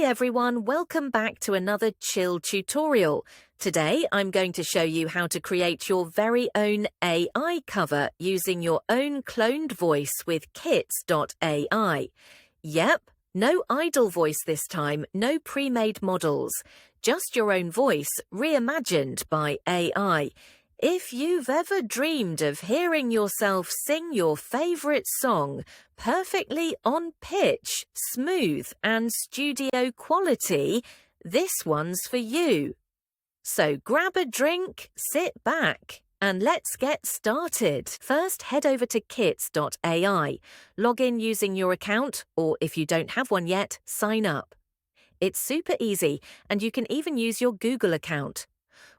everyone, welcome back to another chill tutorial. Today I'm going to show you how to create your very own AI cover using your own cloned voice with kits.ai. Yep, no idle voice this time, no pre-made models, just your own voice reimagined by AI. If you've ever dreamed of hearing yourself sing your favorite song perfectly on pitch, smooth and studio quality, this one's for you. So grab a drink, sit back, and let's get started. First, head over to kits.ai. Log in using your account, or if you don't have one yet, sign up. It's super easy, and you can even use your Google account.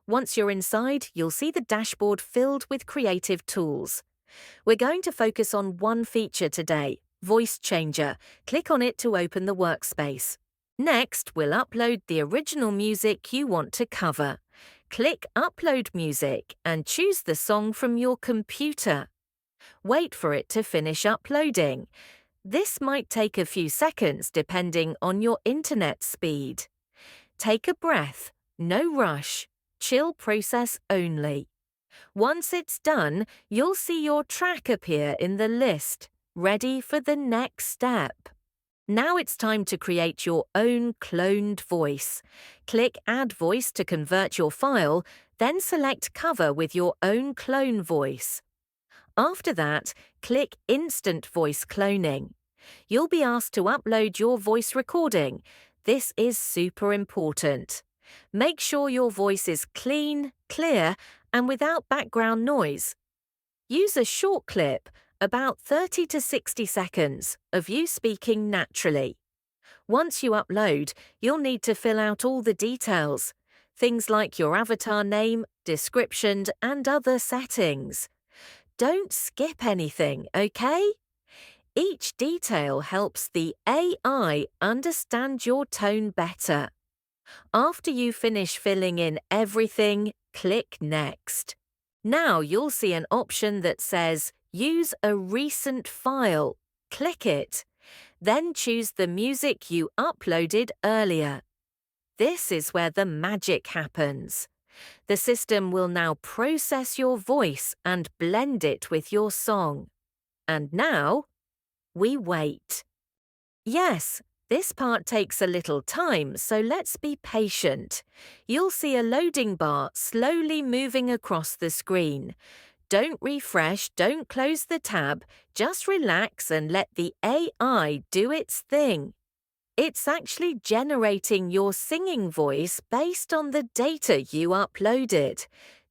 Once you're inside, you'll see the dashboard filled with creative tools. We're going to focus on one feature today, Voice Changer. Click on it to open the workspace. Next, we'll upload the original music you want to cover. Click Upload Music and choose the song from your computer. Wait for it to finish uploading. This might take a few seconds depending on your internet speed. Take a breath, no rush. Chill process only. Once it's done, you'll see your track appear in the list, ready for the next step. Now it's time to create your own cloned voice. Click Add Voice to convert your file, then select Cover with your own clone voice. After that, click Instant Voice Cloning. You'll be asked to upload your voice recording. This is super important. Make sure your voice is clean, clear, and without background noise. Use a short clip, about 30 to 60 seconds, of you speaking naturally. Once you upload, you'll need to fill out all the details, things like your avatar name, description, and other settings. Don't skip anything, okay? Each detail helps the AI understand your tone better. After you finish filling in everything, click Next. Now you'll see an option that says Use a recent file. Click it. Then choose the music you uploaded earlier. This is where the magic happens. The system will now process your voice and blend it with your song. And now, we wait. Yes, this part takes a little time, so let's be patient. You'll see a loading bar slowly moving across the screen. Don't refresh, don't close the tab, just relax and let the AI do its thing. It's actually generating your singing voice based on the data you uploaded.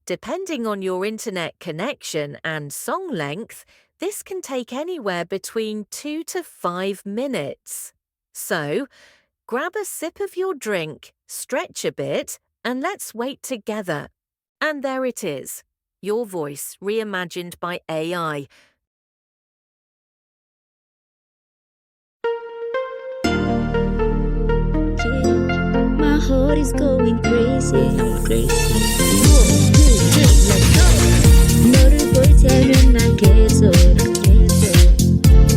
Depending on your internet connection and song length, this can take anywhere between 2 to 5 minutes. So, grab a sip of your drink, stretch a bit, and let's wait together. And there it is, your voice reimagined by AI. My heart is going crazy. I'm crazy. Let's go. 너를 볼 때면 난 계속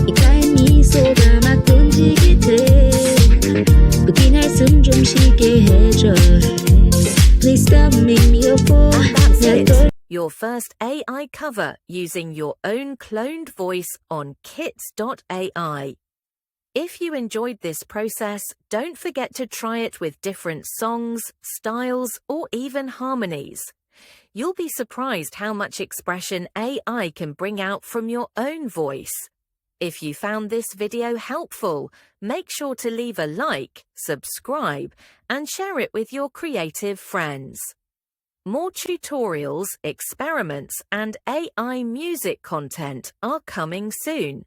이 가엔 미소가 막 던지게 돼. 웃긴 한숨 좀 쉬게 해줘. Please stop, make me a fool. That's it. Your first AI cover using your own cloned voice on kits.ai. If you enjoyed this process, don't forget to try it with different songs, styles, or even harmonies. You'll be surprised how much expression AI can bring out from your own voice. If you found this video helpful, make sure to leave a like, subscribe, and share it with your creative friends. More tutorials, experiments, and AI music content are coming soon.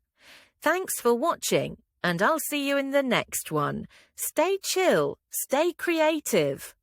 Thanks for watching, and I'll see you in the next one. Stay chill, stay creative.